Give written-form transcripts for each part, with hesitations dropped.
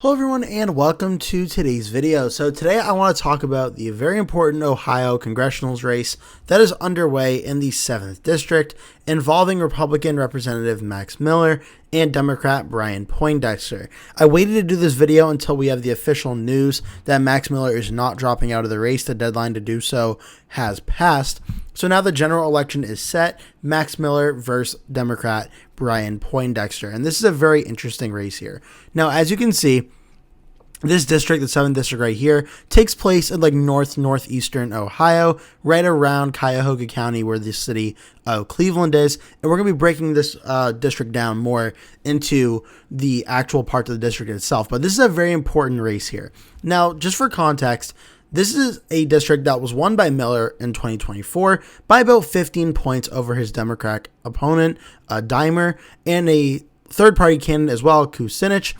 Hello everyone and welcome to today's video. So today I want to talk about the very important Ohio congressional race that is underway in the 7th District involving Republican Representative Max Miller and Democrat Brian Poindexter. I waited to do this video until we have the official news that Max Miller is not dropping out of the race. The deadline to do so has passed. So now the general election is set, Max Miller versus Democrat Brian Poindexter. And this is a very interesting race here. Now, as you can see, this district, the 7th District right here, takes place in like northeastern Ohio, right around Cuyahoga County where the city of Cleveland is. And we're going to be breaking this district down more into the actual parts of the district itself. But this is a very important race here. Now, just for context, this is a district that was won by Miller in 2024 by about 15 points over his Democratic opponent, Dimer, and a third-party candidate as well, Kucinich.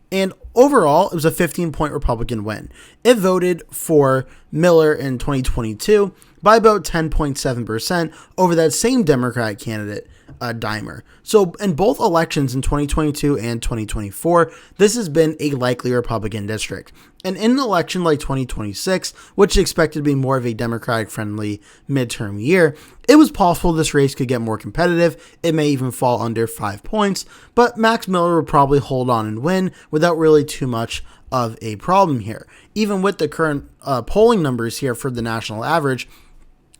And overall, it was a 15-point Republican win. It voted for Miller in 2022 by about 10.7% over that same Democrat candidate, Dimer. So in both elections in 2022 and 2024, this has been a likely Republican district. And in an election like 2026, which is expected to be more of a Democratic-friendly midterm year, it was possible this race could get more competitive. It may even fall under 5 points, but Max Miller would probably hold on and win without really too much of a problem here. Even with the current polling numbers here for the national average,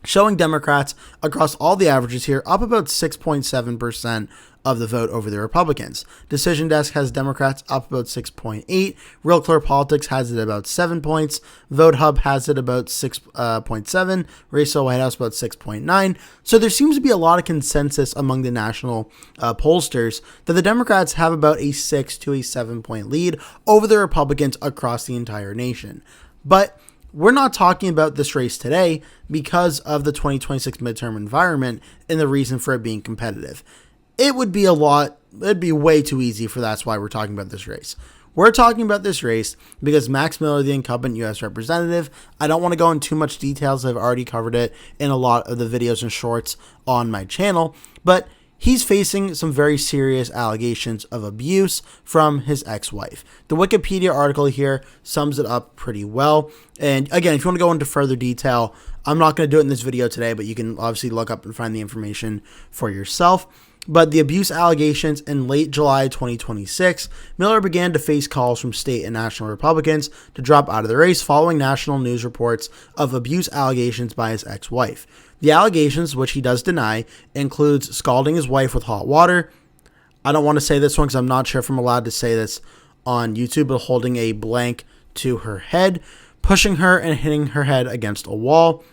showing Democrats across all the averages here up about 6.7% of the vote over the Republicans. Decision Desk has Democrats up about 6.8. Real Clear Politics has it about 7 points. Vote Hub has it about 6.7. Racial White House about 6.9. So there seems to be a lot of consensus among the national pollsters that the Democrats have about a 6 to a 7 point lead over the Republicans across the entire nation. But we're not talking about this race today because of the 2026 midterm environment and the reason for it being competitive. It'd be way too easy for that's why we're talking about this race. We're talking about this race because Max Miller, the incumbent U.S. representative, I don't want to go into too much details. I've already covered it in a lot of the videos and shorts on my channel, but he's facing some very serious allegations of abuse from his ex-wife. The Wikipedia article here sums it up pretty well. And again, if you want to go into further detail, I'm not going to do it in this video today, but you can obviously look up and find the information for yourself. But the abuse allegations in late July 2026, Miller began to face calls from state and national Republicans to drop out of the race following national news reports of abuse allegations by his ex-wife. The allegations, which he does deny, includes scalding his wife with hot water. I don't want to say this one because I'm not sure if I'm allowed to say this on YouTube, but holding a blank to her head, pushing her and hitting her head against a wall,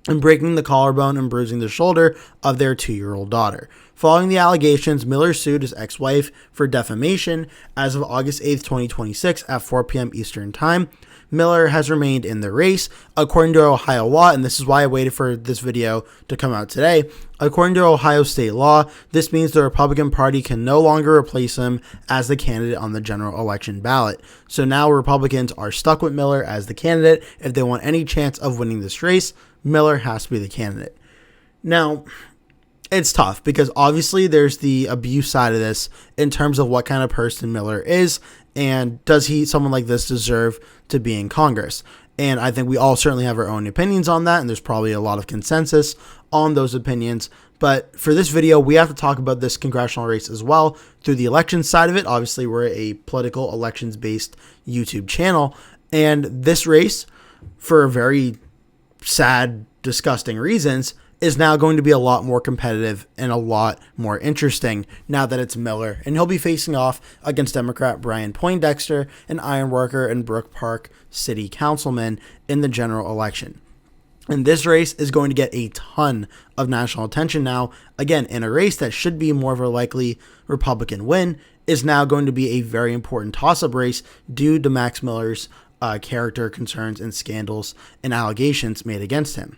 and breaking the collarbone and bruising the shoulder of their 2-year-old daughter. Following the allegations, Miller sued his ex-wife for defamation as of August 8th, 2026 at 4 p.m. Eastern Time. Miller has remained in the race. According to Ohio law, and this is why I waited for this video to come out today, according to Ohio state law, this means the Republican Party can no longer replace him as the candidate on the general election ballot. So now Republicans are stuck with Miller as the candidate. If they want any chance of winning this race, Miller has to be the candidate. Now, it's tough because obviously there's the abuse side of this in terms of what kind of person Miller is and does someone like this deserve to be in Congress. And I think we all certainly have our own opinions on that, and there's probably a lot of consensus on those opinions. But for this video, we have to talk about this congressional race as well through the election side of it. Obviously, we're a political elections-based YouTube channel, and this race, for very sad, disgusting reasons, is now going to be a lot more competitive and a lot more interesting now that it's Miller. And he'll be facing off against Democrat Brian Poindexter, an ironworker and Brook Park city councilman, in the general election. And this race is going to get a ton of national attention now. Again, in a race that should be more of a likely Republican win, is now going to be a very important toss-up race due to Max Miller's character concerns and scandals and allegations made against him.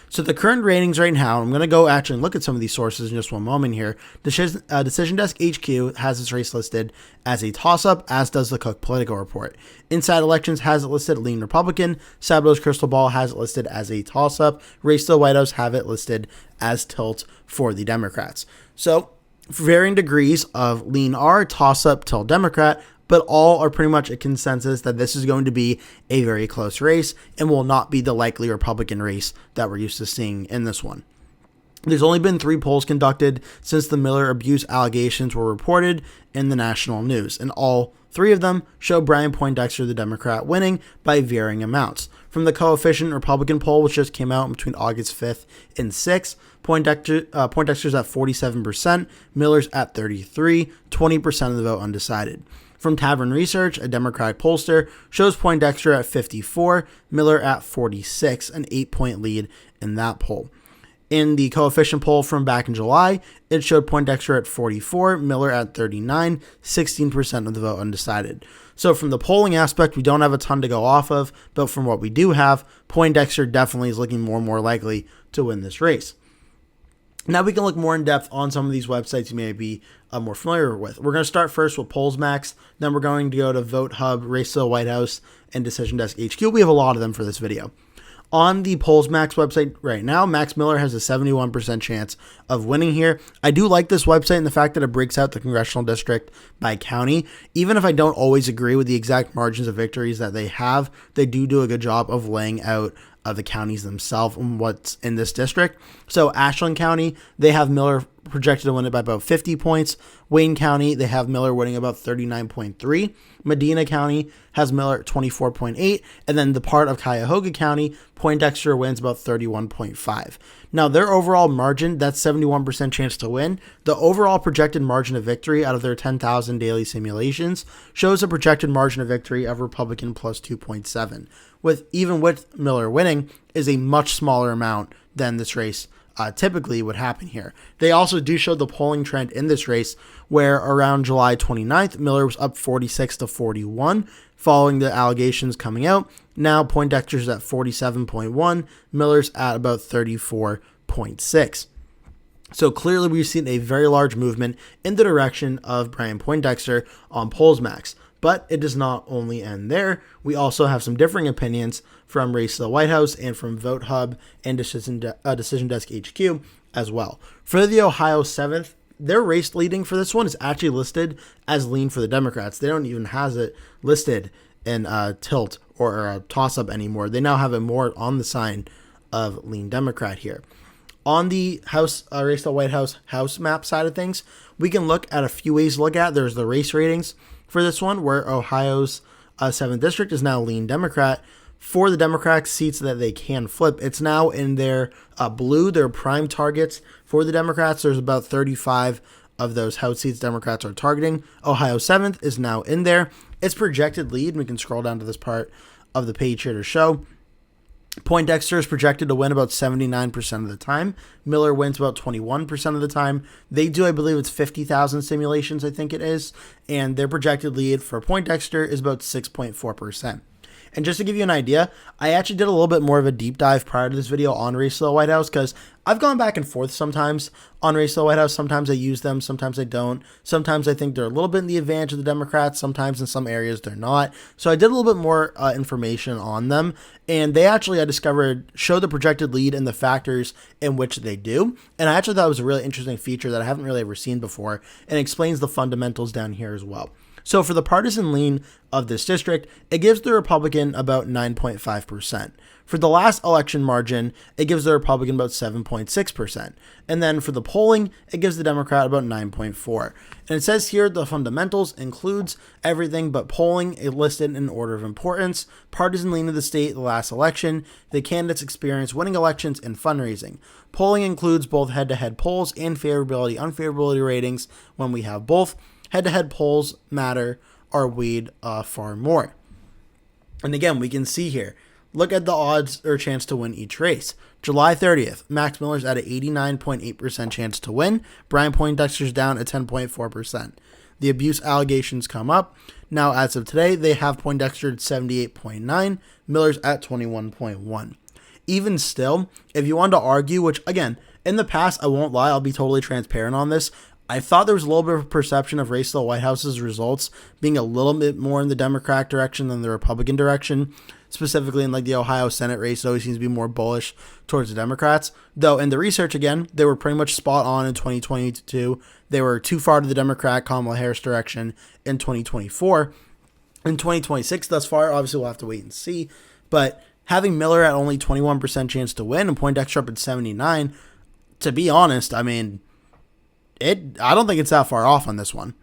So the current ratings right now, I'm going to go actually look at some of these sources in just one moment here. Decision Desk HQ has this race listed as a toss-up, as does the Cook Political Report. Inside Elections has it listed lean Republican. Sabote's Crystal Ball has it listed as a toss-up. Race to the White House have it listed as tilt for the Democrats. So varying degrees of lean R, toss-up, tilt Democrat, but all are pretty much a consensus that this is going to be a very close race and will not be the likely Republican race that we're used to seeing in this one. There's only been 3 polls conducted since the Miller abuse allegations were reported in the national news, and all 3 of them show Brian Poindexter, the Democrat, winning by varying amounts. From the coefficient Republican poll, which just came out between August 5th and 6th, Poindexter's at 47%, Miller's at 33%, 20% of the vote undecided. From Tavern Research, a Democratic pollster shows Poindexter at 54%, Miller at 46%, an 8-point lead in that poll. In the coefficient poll from back in July, it showed Poindexter at 44%, Miller at 39%, 16% of the vote undecided. So from the polling aspect, we don't have a ton to go off of, but from what we do have, Poindexter definitely is looking more and more likely to win this race. Now we can look more in depth on some of these websites you may be more familiar with. We're going to start first with PollsMax, then we're going to go to Vote Hub, Race to the White House, and Decision Desk HQ. We have a lot of them for this video. On the PollsMax website right now, Max Miller has a 71% chance of winning here. I do like this website and the fact that it breaks out the congressional district by county. Even if I don't always agree with the exact margins of victories that they have, they do a good job of laying out the counties themselves and what's in this district. So Ashland County, they have Miller projected to win it by about 50 points. Wayne County, they have Miller winning about 39.3. Medina County has Miller at 24.8. And then the part of Cuyahoga County, Poindexter wins about 31.5. Now their overall margin, that's 71% chance to win. The overall projected margin of victory out of their 10,000 daily simulations shows a projected margin of victory of Republican plus 2.7. Even with Miller winning is a much smaller amount than this race typically would happen here. They also do show the polling trend in this race where around July 29th, Miller was up 46 to 41 following the allegations coming out. Now Poindexter's at 47.1, Miller's at about 34.6. So clearly we've seen a very large movement in the direction of Brian Poindexter on PollsMax. But it does not only end there. We also have some differing opinions from Race to the White House and from Vote Hub and Decision Desk HQ as well. For the Ohio 7th, their race leading for this one is actually listed as lean for the Democrats. They don't even have it listed in tilt or a toss-up anymore. They now have it more on the sign of lean Democrat here. On the House Race to the White House map side of things, we can look at a few ways to look at. There's the race ratings for this one, where Ohio's 7th district is now lean Democrat. For the Democratic seats that they can flip, it's now in their blue, their prime targets. For the Democrats, there's about 35 of those House seats Democrats are targeting. Ohio 7th is now in there. Its projected lead, and we can scroll down to this part of the page here to show, Poindexter is projected to win about 79% of the time. Miller wins about 21% of the time. They do, I believe it's 50,000 simulations, I think it is. And their projected lead for Poindexter is about 6.4%. And just to give you an idea, I actually did a little bit more of a deep dive prior to this video on Race to the White House because I've gone back and forth sometimes on Race to the White House. Sometimes I use them, sometimes I don't. Sometimes I think they're a little bit in the advantage of the Democrats. Sometimes in some areas they're not. So I did a little bit more information on them. And they actually, I discovered, show the projected lead and the factors in which they do. And I actually thought it was a really interesting feature that I haven't really ever seen before and explains the fundamentals down here as well. So for the partisan lean of this district, it gives the Republican about 9.5%. For the last election margin, it gives the Republican about 7.6%. And then for the polling, it gives the Democrat about 9.4%. And it says here the fundamentals includes everything but polling listed in order of importance, partisan lean of the state, the last election, the candidate's experience winning elections, and fundraising. Polling includes both head-to-head polls and favorability-unfavorability ratings when we have both. Head-to-head polls matter are weighed far more. And again, we can see here, look at the odds or chance to win each race. July 30th, Max Miller's at an 89.8% chance to win. Brian Poindexter's down at 10.4%. The abuse allegations come up. Now, as of today, they have Poindexter at 78.9, Miller's at 21.1. Even still, if you want to argue, which again, in the past, I won't lie, I'll be totally transparent on this. I thought there was a little bit of a perception of race to the White House's results being a little bit more in the Democrat direction than the Republican direction. Specifically in like the Ohio Senate race, it always seems to be more bullish towards the Democrats. Though in the research, again, they were pretty much spot on in 2022. They were too far to the Democrat Kamala Harris direction in 2024. In 2026 thus far, obviously we'll have to wait and see. But having Miller at only 21% chance to win and Poindexter up at 79%, to be honest, I mean, I don't think it's that far off on this one.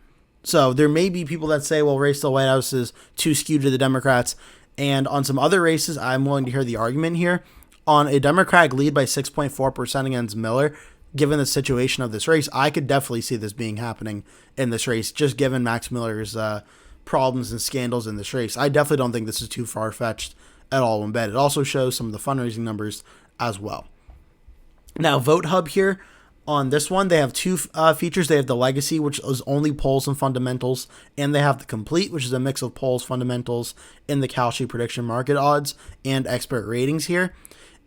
So there may be people that say, well, race to the White House is too skewed to the Democrats. And on some other races, I'm willing to hear the argument here. On a Democratic lead by 6.4% against Miller, given the situation of this race, I could definitely see this being happening in this race, just given Max Miller's problems and scandals in this race. I definitely don't think this is too far-fetched at all in bed. It also shows some of the fundraising numbers as well. Now, Vote Hub here. On this one, they have two features. They have the Legacy, which is only polls and fundamentals, and they have the Complete, which is a mix of polls, fundamentals, in the Kalshi prediction market odds and expert ratings here.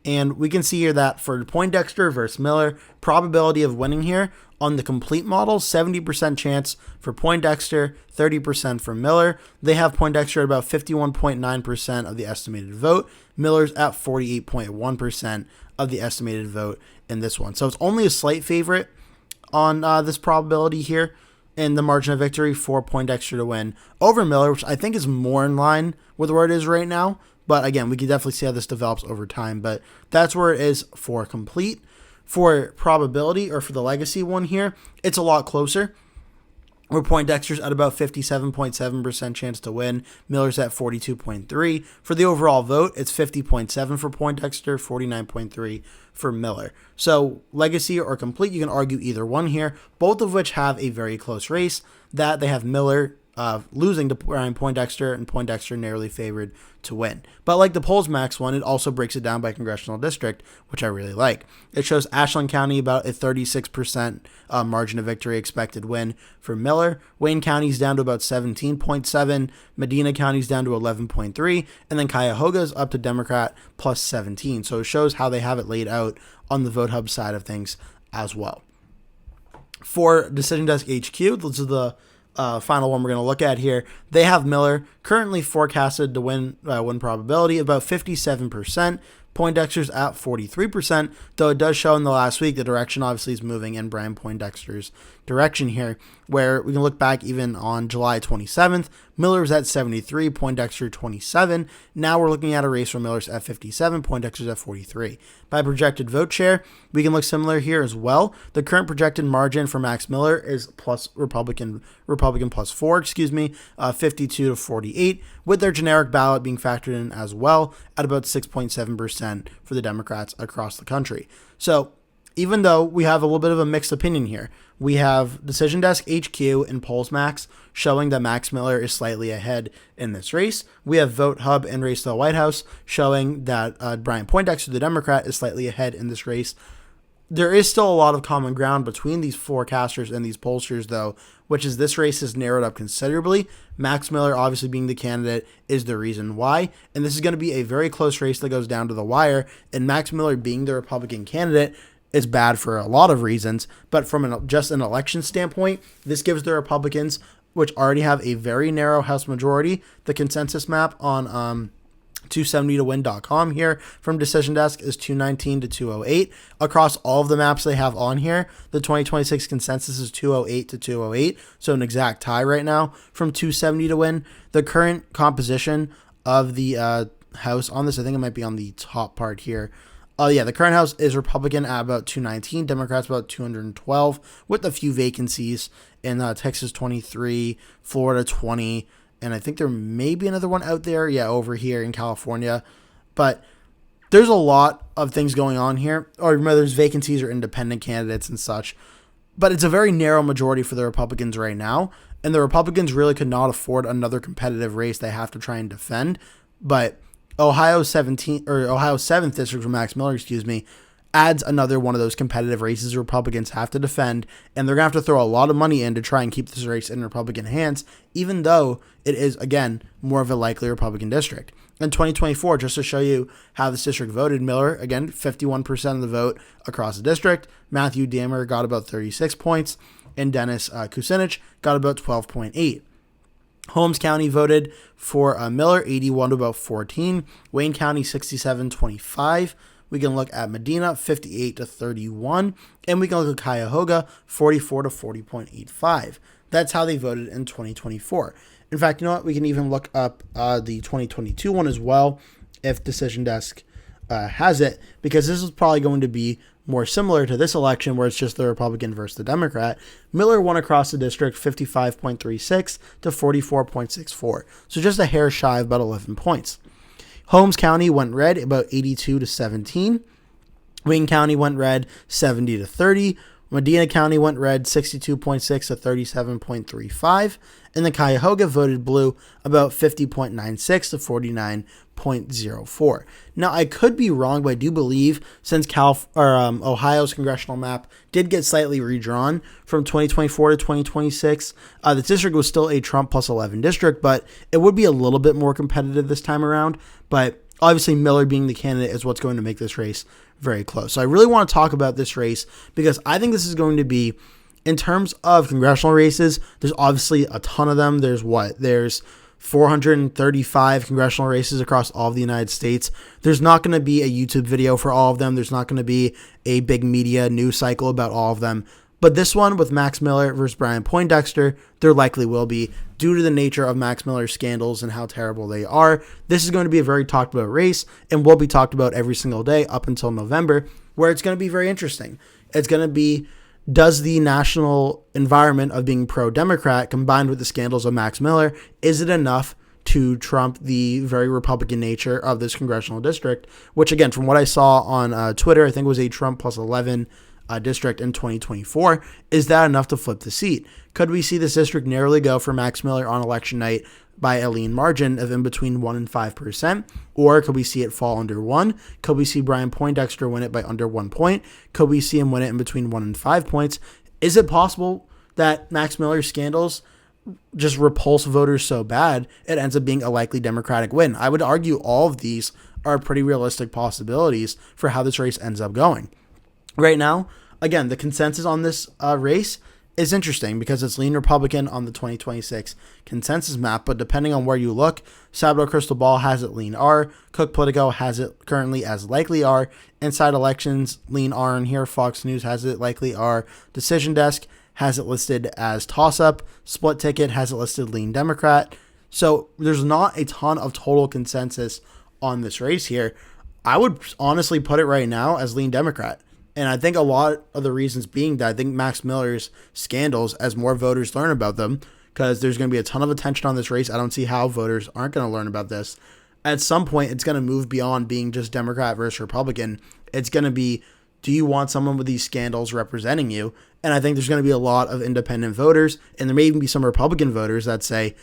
And we can see here that for Poindexter versus Miller, probability of winning here on the Complete model, 70% chance for Poindexter, 30% for Miller. They have Poindexter at about 51.9% of the estimated vote. Miller's at 48.1% of the estimated vote in this one. So it's only a slight favorite on this probability here in the margin of victory for Poindexter to win over Miller, which I think is more in line with where it is right now. But again, we can definitely see how this develops over time. But that's where it is for Complete. For probability, or for the Legacy one here, it's a lot closer. Where Poindexter's at about 57.7% chance to win. Miller's at 42.3%. For the overall vote, it's 50.7% for Poindexter, 49.3% for Miller. So Legacy or Complete, you can argue either one here, both of which have a very close race. That they have Miller losing to Brian Poindexter, and Poindexter narrowly favored to win. But like the Polls Max one, it also breaks it down by congressional district, which I really like. It shows Ashland County about a 36% margin of victory expected win for Miller. Wayne County's down to about 17.7%. Medina County's down to 11.3%. And then Cuyahoga's up to Democrat plus 17%. So it shows how they have it laid out on the Vote Hub side of things as well. For Decision Desk HQ, this is the final one we're going to look at here. They have Miller currently forecasted to win probability about 57%. Poindexter's at 43%, though it does show in the last week the direction obviously is moving in Brian Poindexter's direction here, where we can look back even on July 27th. Miller's at 73, Poindexter 27. Now we're looking at a race where Miller's at 57, Poindexter's at 43. By projected vote share, we can look similar here as well. The current projected margin for Max Miller is plus Republican plus 4, 52 to 48, with their generic ballot being factored in as well at about 6.7% for the Democrats across the country. So even though we have a little bit of a mixed opinion here, we have Decision Desk HQ and Polls Max showing that Max Miller is slightly ahead in this race. We have Vote Hub and Race to the White House showing that Brian Poindexter, the Democrat, is slightly ahead in this race. There is still a lot of common ground between these forecasters and these pollsters, though, which is this race has narrowed up considerably. Max Miller, obviously being the candidate, is the reason why. And this is going to be a very close race that goes down to the wire. And Max Miller being the Republican candidate is bad for a lot of reasons. But from just an election standpoint, this gives the Republicans, which already have a very narrow House majority, the consensus map on 270towin.com here from Decision Desk is 219 to 208. Across all of the maps they have on here, the 2026 consensus is 208 to 208, so an exact tie right now from 270 to win. The current composition of the House on this, I think it might be on the top part here. The current House is Republican at about 219, Democrats about 212, with a few vacancies in Texas 23, Florida 20, and I think there may be another one out there, over here in California. But there's a lot of things going on here, or whether there's vacancies or independent candidates and such. But it's a very narrow majority for the Republicans right now, and the Republicans really could not afford another competitive race they have to try and defend. But Ohio 7th District for Max Miller, adds another one of those competitive races Republicans have to defend, and they're going to have to throw a lot of money in to try and keep this race in Republican hands, even though it is, again, more of a likely Republican district. In 2024, just to show you how this district voted, Miller, again, 51% of the vote across the district. Matthew Dammer got about 36 points. and Dennis Kucinich got about 12.8. Holmes County voted for Miller, 81 to about 14. Wayne County, 67-25. We can look at Medina, 58 to 31. And we can look at Cuyahoga, 44 to 40.85. That's how they voted in 2024. In fact, you know what? We can even look up the 2022 one as well, if Decision Desk has it, because this is probably going to be more similar to this election where it's just the Republican versus the Democrat. Miller won across the district 55.36 to 44.64. So just a hair shy of about 11 points. Holmes County went red about 82 to 17. Wayne County went red 70 to 30. Medina County went red 62.6 to 37.35. And the Cuyahoga voted blue about 50.96 to 49.04. Now, I could be wrong, but I do believe since Ohio's congressional map did get slightly redrawn from 2024 to 2026, the district was still a Trump plus 11 district, but it would be a little bit more competitive this time around. But obviously, Miller being the candidate is what's going to make this race very close. So I really want to talk about this race because I think this is going to be, in terms of congressional races, there's obviously a ton of them. There's 435 congressional races across all of the United States. There's not going to be a YouTube video for all of them. There's not going to be a big media news cycle about all of them. But this one with Max Miller versus Brian Poindexter, there likely will be, due to the nature of Max Miller's scandals and how terrible they are. This is going to be a very talked about race and will be talked about every single day up until November, where it's going to be very interesting. It's going to be, does the national environment of being pro-Democrat combined with the scandals of Max Miller, is it enough to trump the very Republican nature of this congressional district, which again, from what I saw on Twitter, I think was a Trump plus 11 district in 2024. Is that enough to flip the seat? Could we see this district narrowly go for Max Miller on election night by a lean margin of in between 1% and 5%? Or could we see it fall under 1? Could we see Brian Poindexter win it by under 1 point? Could we see him win it in between 1 and 5 points? Is it possible that Max Miller's scandals just repulse voters so bad it ends up being a likely Democratic win? I would argue all of these are pretty realistic possibilities for how this race ends up going. Right now, again, the consensus on this race is interesting because it's lean Republican on the 2026 consensus map, but depending on where you look, Sabado Crystal Ball has it lean R, Cook Politico has it currently as likely R, Inside Elections lean R in here, Fox News has it likely R, Decision Desk has it listed as toss-up, Split Ticket has it listed lean Democrat. So there's not a ton of total consensus on this race here. I would honestly put it right now as lean Democrat. And I think a lot of the reasons being that I think Max Miller's scandals, as more voters learn about them, because there's going to be a ton of attention on this race. I don't see how voters aren't going to learn about this. At some point, it's going to move beyond being just Democrat versus Republican. It's going to be, do you want someone with these scandals representing you? And I think there's going to be a lot of independent voters, and there may even be some Republican voters that say,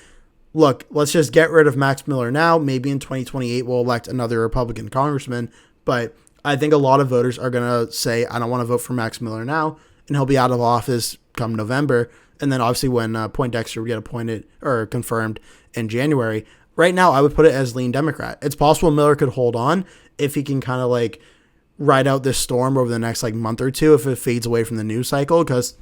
look, let's just get rid of Max Miller now. Maybe in 2028 we'll elect another Republican congressman, but I think a lot of voters are going to say, I don't want to vote for Max Miller now, and he'll be out of office come November. And then obviously when Poindexter would get appointed or confirmed in January. Right now, I would put it as lean Democrat. It's possible Miller could hold on if he can kind of like ride out this storm over the next like month or two if it fades away from the news cycle. Because,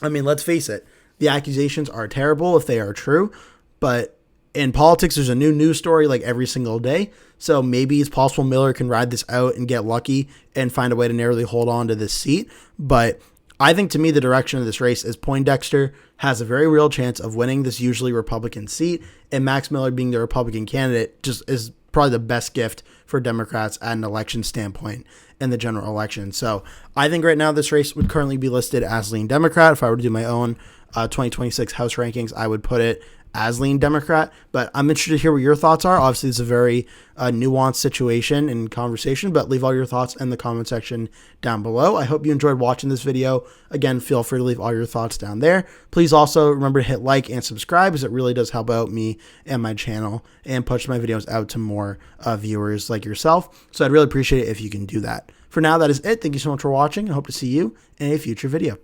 I mean, let's face it, the accusations are terrible if they are true, but in politics, there's a new news story like every single day. So maybe it's possible Miller can ride this out and get lucky and find a way to narrowly hold on to this seat. But I think to me, the direction of this race is Poindexter has a very real chance of winning this usually Republican seat. And Max Miller being the Republican candidate just is probably the best gift for Democrats at an election standpoint in the general election. So I think right now this race would currently be listed as lean Democrat. If I were to do my own 2026 House rankings, I would put it as lean Democrat, but I'm interested to hear what your thoughts are. Obviously, it's a very nuanced situation and conversation, but leave all your thoughts in the comment section down below. I hope you enjoyed watching this video. Again, feel free to leave all your thoughts down there. Please also remember to hit like and subscribe, as it really does help out me and my channel and push my videos out to more viewers like yourself. So I'd really appreciate it if you can do that. For now, that is it. Thank you so much for watching. I hope to see you in a future video.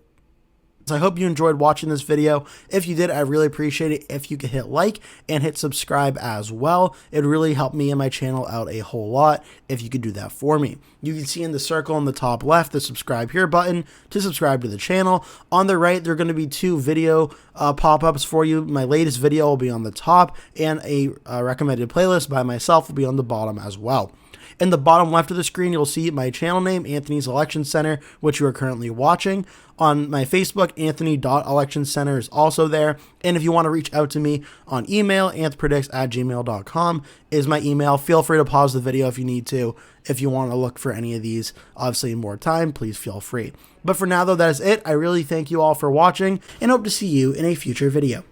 So I hope you enjoyed watching this video. If you did, I really appreciate it if you could hit like and hit subscribe as well. It really helped me and my channel out a whole lot if you could do that for me. You can see in the circle in the top left the subscribe here button to subscribe to the channel. On the right, there are going to be two video pop-ups for you. My latest video will be on the top, and a recommended playlist by myself will be on the bottom as well. In the bottom left of the screen, you'll see my channel name, Anthony's Election Center, which you are currently watching. On my Facebook, Anthony.ElectionCenter is also there. And if you want to reach out to me on email, anthpredicts@gmail.com is my email. Feel free to pause the video if you need to. If you want to look for any of these, obviously in more time, please feel free. But for now, though, that is it. I really thank you all for watching and hope to see you in a future video.